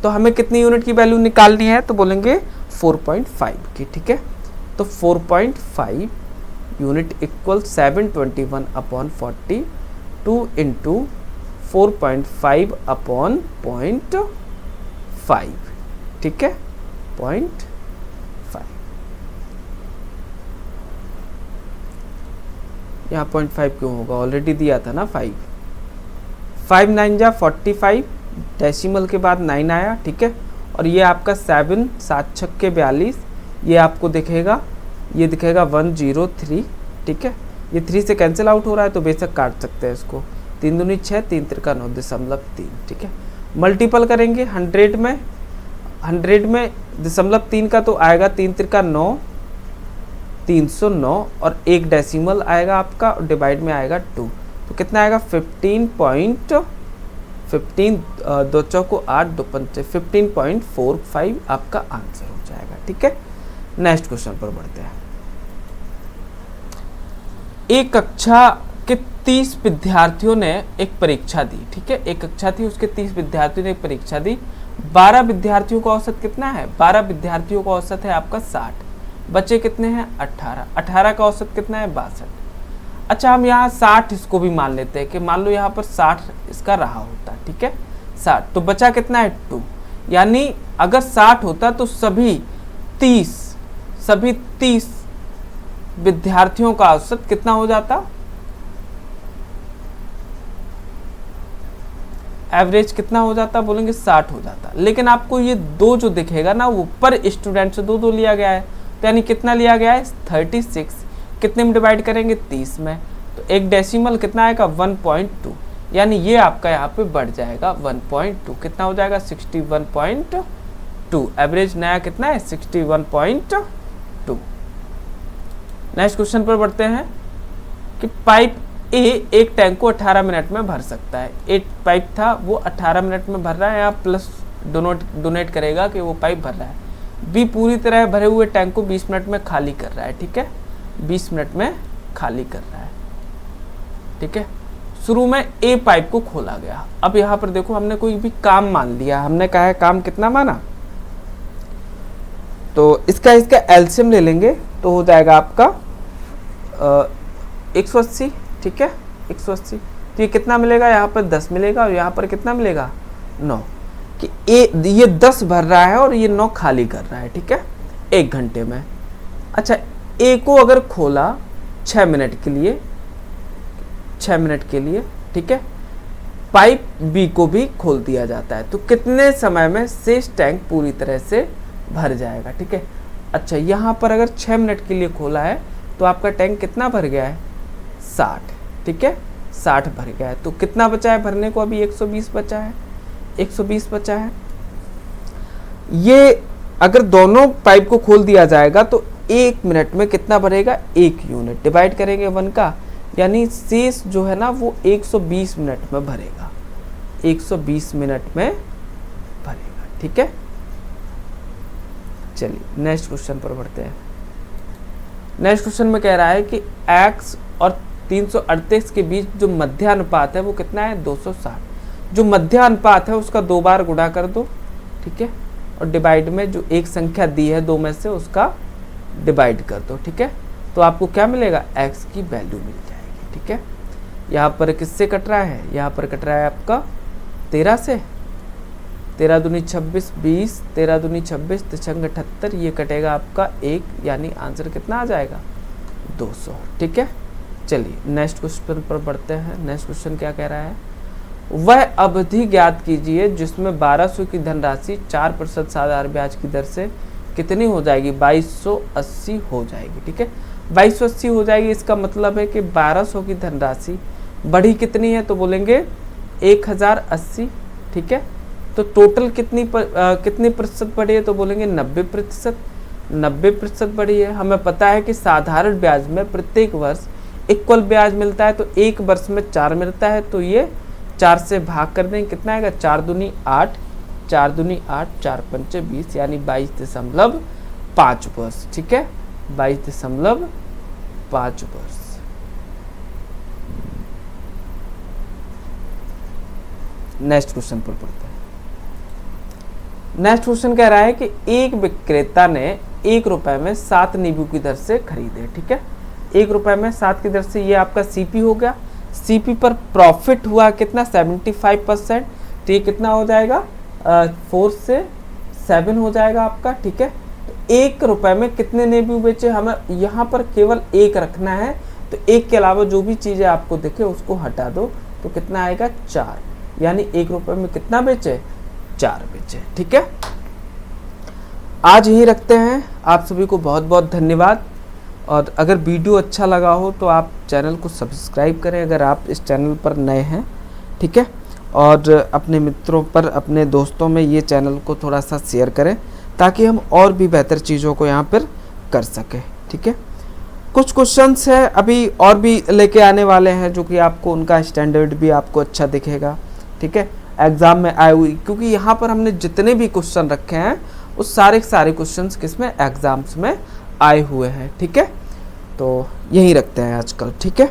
तो हमें कितनी यूनिट की वैल्यू निकालनी है, तो बोलेंगे 4.5 की, ठीक है। तो 4.5 यूनिट इक्वल 721/40, 2 इंटू 4.5/0.5, ठीक है, 0.5, यहाँ 0.5 क्यों होगा, ऑलरेडी दिया था ना 5 9 जा 45, डेसिमल के बाद 9 आया, ठीक है। और ये आपका 7 6 42, ये आपको दिखेगा, ये दिखेगा 103, ठीक है। ये 3 से कैंसिल आउट हो रहा है तो बेशक काट सकते हैं इसको, 3 दूनी 6, 3 तिरका 9.3, ठीक है। मल्टीपल करेंगे 100 में 0.3 का तो आएगा 3 तिरका 9, 309, और एक डेसिमल आएगा आपका और डिवाइड में आएगा 2, तो कितना आएगा 15 2 चौको 8 2 पंचे 15.45 आपका आंसर हो जाएगा, ठीक है। नेक्स्ट क्वेश्चन पर बढ़ते हैं। एक कक्षा के 30 विद्यार्थियों ने एक परीक्षा दी, ठीक है, एक कक्षा थी उसके 30 विद्यार्थियों ने एक परीक्षा दी। 12 विद्यार्थियों का औसत कितना है, 12 विद्यार्थियों का औसत है आपका 60, बच्चे कितने हैं 18 का औसत कितना है 62। अच्छा, हम यहाँ 60 इसको भी मान लेते हैं कि मान लो यहाँ पर 60 इसका रहा होता, ठीक है, 60, तो बचा कितना है 2, यानी अगर 60 होता तो सभी 30 विद्यार्थियों का औसत कितना हो जाता, एवरेज कितना हो जाता, बोलेंगे 60 हो जाता। लेकिन आपको ये 2 जो दिखेगा ना वो पर स्टूडेंट से 2 लिया गया है, तो यानी कितना लिया गया है 36, कितने में डिवाइड करेंगे 30 में, तो एक डेसिमल कितना आएगा 1.2, यानी ये आपका यहाँ पे बढ़ जाएगा 1.2, कितना हो जाएगा 61.2, एवरेज नया कितना है 61.2। नेक्स्ट क्वेश्चन पर बढ़ते हैं कि पाइप ए एक टैंक को 18 मिनट में भर सकता है। एक पाइप था वो 18 मिनट में भर रहा है, यहाँ प्लस डोनेट करेगा कि वो पाइप भर रहा है। बी पूरी तरह भरे हुए टैंक को 20 मिनट में खाली कर रहा है, ठीक है, 20 मिनट में खाली कर रहा है, ठीक है। शुरू में ए पाइप को खोला गया। अब यहाँ पर देखो हमने कोई भी काम मान लिया, हमने कहा है काम कितना माना, तो इसका एलसीएम ले लेंगे तो हो जाएगा आपका 180, ठीक है, 180। तो ये कितना मिलेगा, यहाँ पर 10 मिलेगा और यहाँ पर कितना मिलेगा 9, कि ये 10 भर रहा है और ये 9 खाली कर रहा है, ठीक है, 1 घंटे में। अच्छा, ए को अगर खोला 6 मिनट के लिए, 6 मिनट के लिए, ठीक है, पाइप बी को भी खोल दिया जाता है, तो कितने समय में शेष टैंक पूरी तरह से भर जाएगा, ठीक है। अच्छा, यहाँ पर अगर 6 मिनट के लिए खोला है तो आपका टैंक कितना भर गया है 60, ठीक है, 60 भर गया है, तो कितना बचा है भरने को, अभी 120 बचा है, 120 बचा है। ये अगर दोनों पाइप को खोल दिया जाएगा तो 1 मिनट में कितना भरेगा 1 यूनिट, डिवाइड करेंगे 1 का, यानी शेष जो है ना वो 120 मिनट में भरेगा, 120 मिनट में भरेगा, ठीक है। चलिए नेक्स्ट क्वेश्चन पर बढ़ते हैं। नेक्स्ट क्वेश्चन में कह रहा है कि x और 338 के बीच जो मध्यानुपात है वो कितना है 260। जो मध्य अनुपात है उसका 2 बार गुणा कर दो, ठीक है, और डिवाइड में जो एक संख्या दी है 2 में से उसका डिवाइड कर दो, ठीक है। तो आपको क्या मिलेगा, x की वैल्यू मिल जाएगी, ठीक है। यहाँ पर किससे कट रहा है, यहाँ पर कट रहा है आपका 13 से, 13 दूनी 26, 20, 13 दूनी 26, 78, ये कटेगा आपका 1, यानी आंसर कितना आ जाएगा 200, ठीक है। चलिए नेक्स्ट क्वेश्चन पर बढ़ते हैं। नेक्स्ट क्वेश्चन क्या कह रहा है, वह अवधि ज्ञात कीजिए जिसमें 1200 की धनराशि 4% साधारण ब्याज की दर से कितनी हो जाएगी, 2280 हो जाएगी, ठीक है। 2280 हो जाएगी, इसका मतलब है कि 1200 की धनराशि बढ़ी कितनी है, तो बोलेंगे 1080, ठीक है। तो टोटल कितनी प्रतिशत बढ़ी है, तो बोलेंगे 90%। 90% बढ़ी है। हमें पता है कि साधारण ब्याज में प्रत्येक वर्ष इक्वल ब्याज मिलता है, तो एक वर्ष में 4 मिलता है, तो ये 4 से भाग कर देंगे, कितना आएगा, 4 दूनी 8, 4 दूनी 8, 4 पंचे 20, यानी 22.5 वर्ष, ठीक है, 22.5 वर्ष। नेक्स्ट क्वेश्चन पर पढ़ते हैं। नेक्स्ट क्वेश्चन कह रहा है कि एक विक्रेता ने 1 रुपए में 7 नींबू की दर से खरीदे, ठीक है। 1 रुपए में 7 की दर से, ये आपका सीपी हो गया। सीपी पर प्रॉफिट हुआ कितना, 75%, तो ये कितना हो जाएगा, 4 से 7 हो जाएगा आपका, ठीक है। तो 1 रुपए में कितने नींबू बेचे, हमें यहाँ पर केवल 1 रखना है, तो 1 के अलावा जो भी चीज़ें आपको दिखे उसको हटा दो, तो कितना आएगा 4, यानी 1 रुपए में कितना बेचे, 4 बेचे, ठीक है। आज यही रखते हैं। आप सभी को बहुत बहुत धन्यवाद, और अगर वीडियो अच्छा लगा हो तो आप चैनल को सब्सक्राइब करें अगर आप इस चैनल पर नए हैं, ठीक है, और अपने मित्रों पर, अपने दोस्तों में ये चैनल को थोड़ा सा शेयर करें ताकि हम और भी बेहतर चीज़ों को यहाँ पर कर सकें, ठीक है। कुछ क्वेश्चंस है अभी और भी लेके आने वाले हैं, जो कि आपको उनका स्टैंडर्ड भी आपको अच्छा दिखेगा, ठीक है, एग्ज़ाम में आए हुई, क्योंकि यहाँ पर हमने जितने भी क्वेश्चन रखे हैं उस सारे क्वेश्चंस किसमें, एग्जाम्स में आए हुए हैं, ठीक है। तो यही रखते हैं आजकल, ठीक है।